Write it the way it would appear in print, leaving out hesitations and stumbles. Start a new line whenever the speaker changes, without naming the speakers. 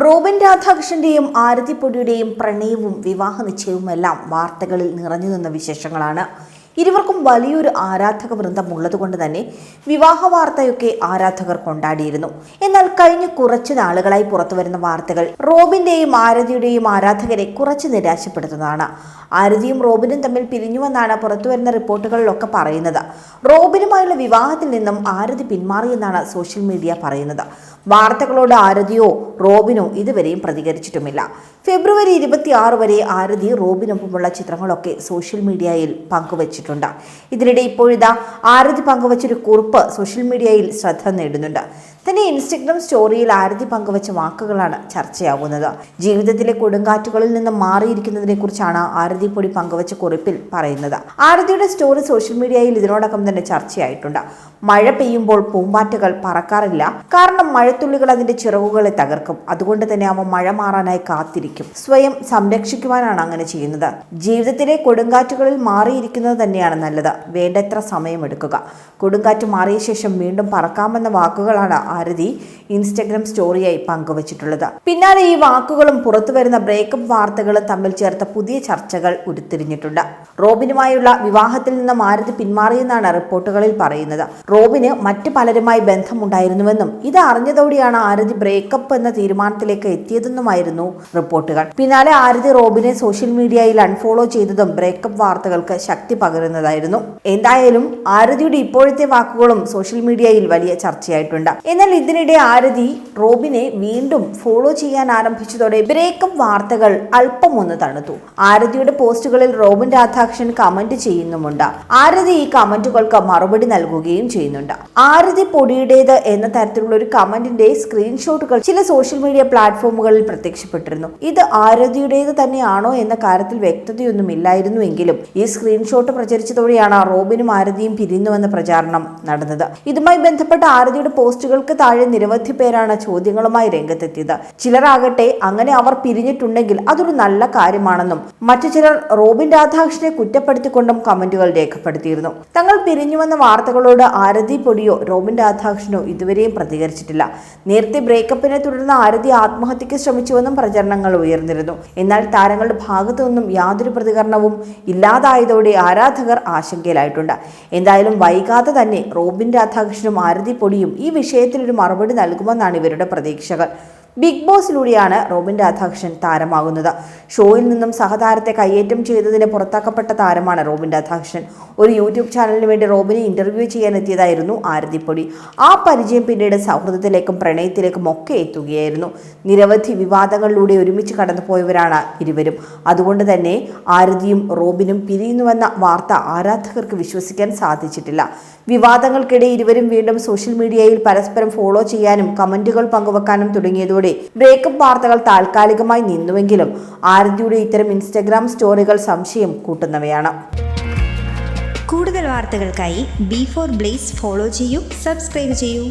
Robin രാധാകൃഷ്ണന്റെയും ആരതി പൊടിയുടെയും പ്രണയവും വിവാഹ നിശ്ചയവുമെല്ലാം വാർത്തകളിൽ നിറഞ്ഞു നിന്ന വിശേഷങ്ങളാണ്. ഇരുവർക്കും വലിയൊരു ആരാധക വൃന്ദം ഉള്ളതുകൊണ്ട് തന്നെ വിവാഹ വാർത്തയൊക്കെ ആരാധകർ കൊണ്ടാടിയിരുന്നു. എന്നാൽ കഴിഞ്ഞ കുറച്ചു നാളുകളായി പുറത്തുവരുന്ന വാർത്തകൾ റോബിന്റെയും ആരതിയുടെയും ആരാധകരെ കുറച്ച് നിരാശപ്പെടുത്തുന്നതാണ്. ആരതിയും റോബിനും തമ്മിൽ പിരിഞ്ഞുവെന്നാണ് പുറത്തുവരുന്ന റിപ്പോർട്ടുകളിലൊക്കെ പറയുന്നത്. റോബിനുമായുള്ള വിവാഹത്തിൽ നിന്നും ആരതി പിന്മാറിയെന്നാണ് സോഷ്യൽ മീഡിയ പറയുന്നത്. വാർത്തകളോട് ആരതിയോ റോബിനോ ഇതുവരെയും പ്രതികരിച്ചിട്ടുമില്ല. ഫെബ്രുവരി 26 വരെ ആരതി റോബിനൊപ്പമുള്ള ചിത്രങ്ങളൊക്കെ സോഷ്യൽ മീഡിയയിൽ പങ്കുവച്ചിട്ടുണ്ട്. ഇതിനിടെ ഇപ്പോഴിതാ ആരതി പങ്കുവച്ചൊരു കുറിപ്പ് സോഷ്യൽ മീഡിയയിൽ ശ്രദ്ധ നേടുന്നുണ്ട്. തന്നെ ഇൻസ്റ്റഗ്രാം സ്റ്റോറിയിൽ ആരതി പങ്കുവച്ച വാക്കുകളാണ് ചർച്ചയാവുന്നത്. ജീവിതത്തിലെ കൊടുങ്കാറ്റുകളിൽ നിന്നും മാറിയിരിക്കുന്നതിനെ കുറിച്ചാണ് ആരതി പൊടി പങ്കുവച്ച കുറിപ്പിൽ പറയുന്നത്. ആരതിയുടെ സ്റ്റോറി സോഷ്യൽ മീഡിയയിൽ ഇതിനോടകം തന്നെ ചർച്ചയായിട്ടുണ്ട്. മഴ പെയ്യുമ്പോൾ പൂമ്പാറ്റകൾ പറക്കാറില്ല, കാരണം മഴത്തുള്ളികൾ അതിന്റെ ചിറകുകളെ തകർക്കും. അതുകൊണ്ട് തന്നെ അവ മഴ മാറാനായി കാത്തിരിക്കും. സ്വയം സംരക്ഷിക്കുവാനാണ് അങ്ങനെ ചെയ്യുന്നത്. ജീവിതത്തിലെ കൊടുങ്കാറ്റുകളിൽ മാറിയിരിക്കുന്നത് തന്നെയാണ് നല്ലത്. വേണ്ടത്ര സമയമെടുക്കുക. കൊടുങ്കാറ്റ് മാറിയ ശേഷം വീണ്ടും പറക്കാമെന്ന വാക്കുകളാണ് ആരതി ഇൻസ്റ്റഗ്രാം സ്റ്റോറിയായി പങ്കുവച്ചിട്ടുള്ളത്. പിന്നാലെ ഈ വാക്കുകളും പുറത്തുവരുന്ന ബ്രേക്കപ്പ് വാർത്തകളും തമ്മിൽ ചേർത്ത പുതിയ ചർച്ചകൾ ഉരുത്തിരിഞ്ഞിട്ടുണ്ട്. റോബിനുമായുള്ള വിവാഹത്തിൽ നിന്നും ആരതി പിന്മാറിയെന്നാണ് റിപ്പോർട്ടുകളിൽ പറയുന്നത്. റോബിന് മറ്റു പലരുമായി ബന്ധമുണ്ടായിരുന്നുവെന്നും ഇത് അറിഞ്ഞതോടെയാണ് ആരതി ബ്രേക്കപ്പ് എന്ന തീരുമാനത്തിലേക്ക് എത്തിയതെന്നുമായിരുന്നു റിപ്പോർട്ടുകൾ. പിന്നാലെ ആരതി റോബിനെ സോഷ്യൽ മീഡിയയിൽ അൺഫോളോ ചെയ്തതും ബ്രേക്കപ്പ് വാർത്തകൾക്ക് ശക്തി പകരുന്നതായിരുന്നു. എന്തായാലും ആരതിയുടെ ഇപ്പോഴത്തെ വാക്കുകളും സോഷ്യൽ മീഡിയയിൽ വലിയ ചർച്ചയായിട്ടുണ്ട്. എന്നാൽ ഇതിനിടെ ആരതി റോബിനെ വീണ്ടും ഫോളോ ചെയ്യാൻ ആരംഭിച്ചതോടെ ബ്രേക്കപ്പ് വാർത്തകൾ അല്പം ഒന്ന് തണുത്തു. ആരതിയുടെ പോസ്റ്റുകളിൽ റോബിൻ രാധാകൃഷ്ണൻ കമന്റ് ചെയ്യുന്നുമുണ്ട്. ആരതി ഈ കമന്റുകൾക്ക് മറുപടി നൽകുകയും ചെയ്യുന്നുണ്ട്. ആരതി പൊടിയുടേത് എന്ന തരത്തിലുള്ള ഒരു കമന്റിന്റെ സ്ക്രീൻഷോട്ടുകൾ ചില സോഷ്യൽ മീഡിയ പ്ലാറ്റ്ഫോമുകളിൽ പ്രത്യക്ഷപ്പെട്ടിരുന്നു. ഇത് ആരതിയുടേത് തന്നെയാണോ എന്ന കാര്യത്തിൽ വ്യക്തതയൊന്നും ഇല്ലായിരുന്നുവെങ്കിലും ഈ സ്ക്രീൻഷോട്ട് പ്രചരിച്ചതോടെയാണ് റോബിനും ആരതിയും പിരിയുന്നുവെന്ന പ്രചാരണം നടന്നത്. ഇതുമായി ബന്ധപ്പെട്ട ആരതിയുടെ പോസ്റ്റുകൾക്ക് താഴെ നിരവധി പേരാണ് ചോദ്യങ്ങളുമായി രംഗത്തെത്തിയത്. ചിലരാകട്ടെ അങ്ങനെ അവർ പിരിഞ്ഞിട്ടുണ്ടെങ്കിൽ അതൊരു നല്ല കാര്യമാണെന്നും മറ്റു ചിലർ റോബിൻ രാധാകൃഷ്ണനെ കുറ്റപ്പെടുത്തിക്കൊണ്ടും കമന്റുകൾ രേഖപ്പെടുത്തിയിരുന്നു. തങ്ങൾ പിരിഞ്ഞുവെന്ന വാർത്തകളോട് ആരതി പൊടിയോ റോബിൻ രാധാകൃഷ്ണനോ ഇതുവരെയും പ്രതികരിച്ചിട്ടില്ല. നേരത്തെ ബ്രേക്കപ്പിനെ തുടർന്ന് ആരതി ആത്മഹത്യക്ക് ശ്രമിച്ചുവെന്നും പ്രചരണങ്ങൾ ഉയർന്നിരുന്നു. എന്നാൽ താരങ്ങളുടെ ഭാഗത്തു നിന്നും യാതൊരു പ്രതികരണവും ഇല്ലാതായതോടെ ആരാധകർ ആശങ്കയിലായിട്ടുണ്ട്. എന്തായാലും വൈകാതെ തന്നെ റോബിൻ രാധാകൃഷ്ണനും ആരതി പൊടിയും ഈ വിഷയത്തിൽ ഒരു മറുപടി നൽകുമെന്നാണ് ഇവരുടെ പ്രതീക്ഷകൾ. ബിഗ് ബോസിലൂടെയാണ് റോബിൻ രാധാകൃഷ്ണൻ താരമാകുന്നത്. ഷോയിൽ നിന്നും സഹതാരത്തെ കയ്യേറ്റം ചെയ്തതിന് പുറത്താക്കപ്പെട്ട താരമാണ് റോബിൻ രാധാകൃഷ്ണൻ. ഒരു യൂട്യൂബ് ചാനലിന് വേണ്ടി റോബിനെ ഇന്റർവ്യൂ ചെയ്യാൻ എത്തിയതായിരുന്നു ആരതി പൊടി. ആ പരിചയം പിന്നീട് സൗഹൃദത്തിലേക്കും പ്രണയത്തിലേക്കും ഒക്കെ എത്തുകയായിരുന്നു. നിരവധി വിവാദങ്ങളിലൂടെ ഒരുമിച്ച് കടന്നുപോയവരാണ് ഇരുവരും. അതുകൊണ്ട് തന്നെ ആരതിയും റോബിനും പിരിയുന്നുവെന്ന വാർത്ത ആരാധകർക്ക് വിശ്വസിക്കാൻ സാധിച്ചിട്ടില്ല. വിവാദങ്ങൾക്കിടെ ഇരുവരും വീണ്ടും സോഷ്യൽ മീഡിയയിൽ പരസ്പരം ഫോളോ ചെയ്യാനും കമന്റുകൾ പങ്കുവെക്കാനും തുടങ്ങിയതോടെ ബ്രേക്കപ്പ് വാർത്തകൾ താൽക്കാലികമായി നിന്നുവെങ്കിലും ആരതിയുടെ ഇത്തരം ഇൻസ്റ്റഗ്രാം സ്റ്റോറികൾ സംശയം കൂട്ടുന്നവയാണ്.
കൂടുതൽ വാർത്തകൾക്കായി B4 Blaze ഫോളോ ചെയ്യൂ, സബ്സ്ക്രൈബ് ചെയ്യൂ.